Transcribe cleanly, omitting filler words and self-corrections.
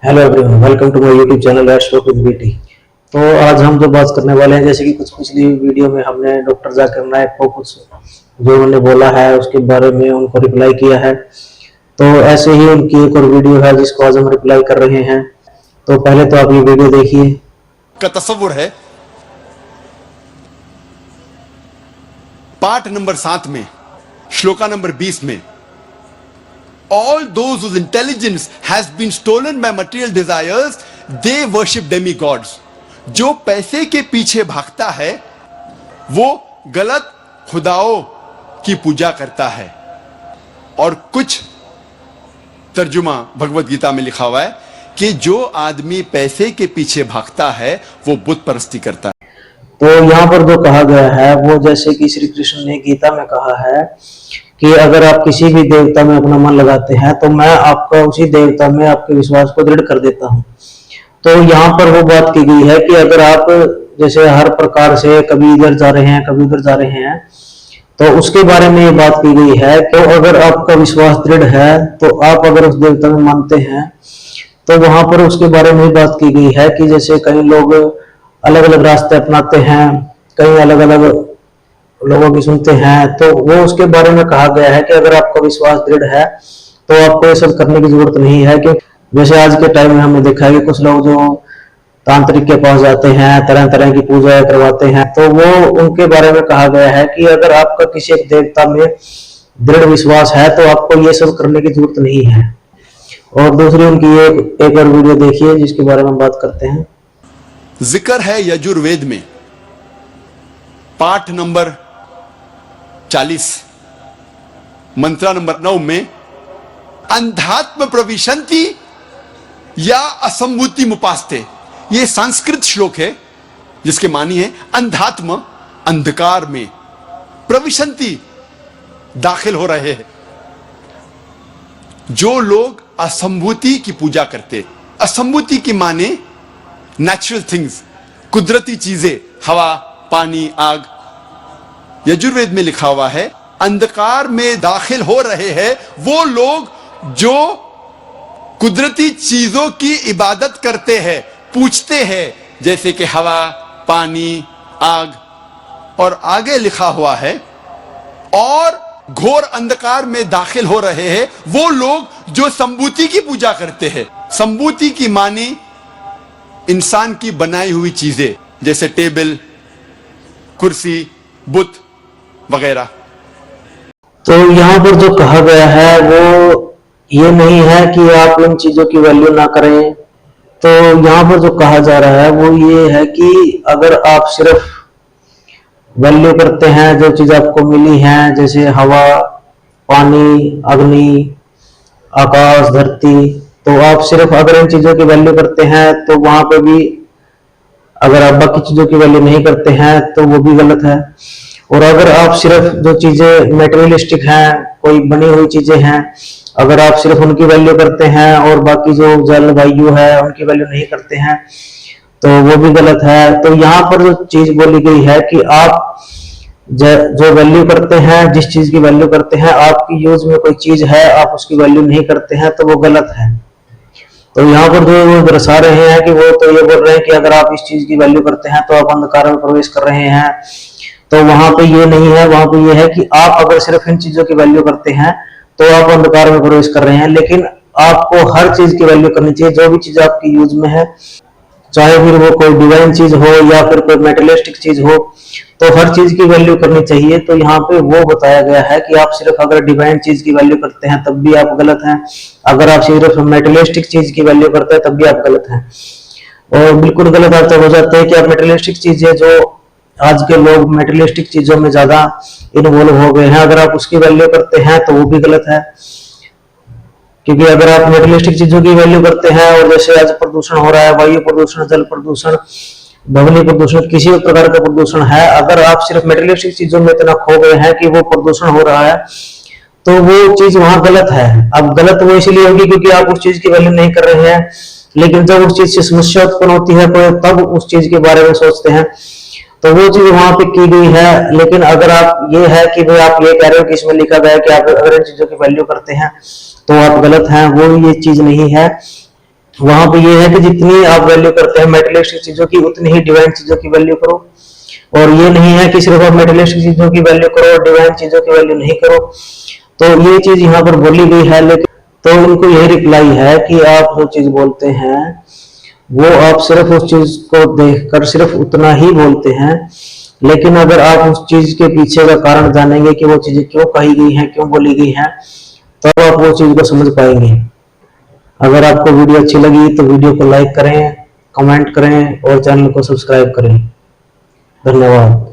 Hello everyone, welcome to my YouTube channel astro with BT. तो आज हम जो बात करने वाले हैं, जैसे कि कुछ पिछली वीडियो में हमने डॉक्टर जाकिर नायक को कुछ जो उन्होंने बोला है उसके बारे में उनको रिप्लाई किया है। तो ऐसे ही उनकी एक और वीडियो है जिसको आज हम रिप्लाई कर रहे हैं। तो पहले तो आप ये वीडियो देखिए। का तस्वुर है पाठ नंबर 7 में श्लोका नंबर 20 में, all those whose intelligence has been stolen by material desires they worship demigods। जो पैसे के पीछे भागता है वो गलत खुदाओं की पूजा करता है। और कुछ तर्जुमा भगवत गीता में लिखा हुआ है कि जो आदमी पैसे के पीछे भागता है वो बुत परस्ती करता है। तो यहाँ पर जो कहा गया है वो जैसे कि श्री कृष्ण ने गीता में कहा है कि अगर आप किसी भी देवता में अपना मन लगाते हैं तो मैं आपका उसी देवता में आपके विश्वास को दृढ़ कर देता हूँ। तो यहाँ पर वो बात की गई है कि अगर आप जैसे हर प्रकार से कभी इधर जा रहे हैं कभी उधर जा रहे हैं, तो उसके बारे में ये बात की गई है कि अगर आपका विश्वास दृढ़ है तो आप अगर उस देवता में मानते हैं, तो वहां पर उसके बारे में बात की गई है कि जैसे कई लोग अलग अलग रास्ते अपनाते हैं, कई अलग अलग लोगों की सुनते हैं, तो वो उसके बारे में कहा गया है कि अगर आपका विश्वास दृढ़ है तो आपको ये सब करने की जरूरत नहीं है। कि जैसे आज के टाइम में हमने देखा है कि कुछ लोग जो तांत्रिक के पास जाते हैं, तरह तरह की पूजा करवाते हैं, तो वो उनके बारे में कहा गया है कि अगर आपका किसी एक देवता में दृढ़ विश्वास है तो आपको ये सब करने की जरूरत नहीं है। और दूसरी उनकी एक और वीडियो देखिए जिसके बारे में बात करते हैं। जिक्र है यजुर्वेद में पाठ नंबर 40 मंत्र नंबर 9 में, अंधात्म प्रविशंति या असंभूति मुपास्ते। यह संस्कृत श्लोक है जिसके मानी है अंधात्म अंधकार में, प्रविशंति दाखिल हो रहे हैं। जो लोग असंभूति की पूजा करते, असंभूति की माने नेचुरल थिंग्स, कुदरती चीजें, हवा, पानी, आग। यजुर्वेद में लिखा हुआ है अंधकार में दाखिल हो रहे हैं वो लोग जो कुदरती चीजों की इबादत करते हैं, पूछते हैं, जैसे कि हवा, पानी, आग। और आगे लिखा हुआ है और घोर अंधकार में दाखिल हो रहे हैं वो लोग जो संभूति की पूजा करते हैं। संभूति की मानी इंसान की बनाई हुई चीजें, जैसे टेबल, कुर्सी, बुत वगैरह। तो यहाँ पर जो कहा गया है वो ये नहीं है कि आप इन चीजों की वैल्यू ना करें। तो यहाँ पर जो कहा जा रहा है वो ये है कि अगर आप सिर्फ वैल्यू करते हैं जो चीज आपको मिली है, जैसे हवा, पानी, अग्नि, आकाश, धरती, तो आप सिर्फ अगर इन चीजों की वैल्यू करते हैं तो वहां पे भी, अगर आप बाकी चीजों की वैल्यू नहीं करते हैं तो वो भी गलत है। और अगर आप सिर्फ जो चीजें मेटेरियलिस्टिक हैं, कोई बनी हुई चीजें हैं, अगर आप सिर्फ उनकी वैल्यू करते हैं और बाकी जो जल वायु है उनकी वैल्यू नहीं करते हैं तो वो भी गलत है। तो यहाँ पर जो चीज बोली गई है कि आप जो वैल्यू करते हैं, जिस चीज की वैल्यू करते हैं, आपकी यूज में कोई चीज है आप उसकी वैल्यू नहीं करते हैं तो वो गलत है। तो यहाँ पर जो वो दर्शा रहे हैं कि वो तो ये बोल रहे हैं कि अगर आप इस चीज की वैल्यू करते हैं तो आप अंधकार में प्रवेश कर रहे हैं। तो वहां पे ये नहीं है, वहां पे ये है कि आप अगर सिर्फ इन चीजों की वैल्यू करते हैं तो आप अंधकार में प्रवेश कर रहे हैं। लेकिन आपको हर चीज की वैल्यू करनी चाहिए, जो भी चीज आपकी यूज में है, चाहे फिर वो कोई डिवाइन चीज हो या फिर कोई मेटेरियलिस्टिक चीज हो, तो हर चीज की वैल्यू करनी चाहिए। तो यहाँ पे वो बताया गया है कि आप सिर्फ अगर डिवाइन चीज की वैल्यू करते हैं तब भी आप गलत हैं, अगर आप सिर्फ मेटेरियलिस्टिक चीज की वैल्यू करते हैं तब भी आप गलत हैं। और बिल्कुल गलत आप तब हो जाते हैं कि आप मेटेरियलिस्टिक चीजें, जो आज के लोग मेटेरियलिस्टिक चीजों में ज्यादा इन्वॉल्व हो गए हैं, अगर आप उसकी वैल्यू करते हैं तो वो भी गलत है। क्योंकि अगर आप मेटेरियलिस्टिक चीजों की वैल्यू करते हैं, और जैसे आज प्रदूषण हो रहा है, वायु प्रदूषण, जल प्रदूषण, ध्वनि प्रदूषण, किसी भी प्रकार का प्रदूषण है, अगर आप सिर्फ मेटेरियलिस्टिक चीजों में इतना खो गए हैं कि वो प्रदूषण हो रहा है तो वो चीज वहां गलत है। अब गलत वो इसलिए होगी क्योंकि आप उस चीज की वैल्यू नहीं कर रहे हैं, लेकिन जब उस चीज से समस्या उत्पन्न होती है तो तब उस चीज के बारे में सोचते हैं, तो वो चीज वहां पे की गई है। लेकिन अगर आप ये है कि भाई आप ये कह रहे हो कि इसमें लिखा गया है कि आप अगर इन चीजों की वैल्यू करते हैं तो आप गलत हैं, वो ये चीज नहीं है। वहां पे ये है कि जितनी आप वैल्यू करते हैं मेटेरियलिस्टिक चीजों की, उतनी ही डिवाइन चीजों की वैल्यू करो। और ये नहीं है कि सिर्फ आप मेटेरियलिस्टिक चीजों की वैल्यू करो और डिवाइन चीजों की वैल्यू नहीं करो। तो ये चीज यहाँ पर बोली गई है, लेकिन तो उनको यही रिप्लाई है कि आप जो चीज बोलते हैं वो आप सिर्फ उस चीज को देखकर सिर्फ उतना ही बोलते हैं, लेकिन अगर आप उस चीज के पीछे का कारण जानेंगे कि वो चीजें क्यों कही गई हैं, क्यों बोली गई हैं, तब आप वो चीज को समझ पाएंगे। अगर आपको वीडियो अच्छी लगी तो वीडियो को लाइक करें, कमेंट करें और चैनल को सब्सक्राइब करें। धन्यवाद।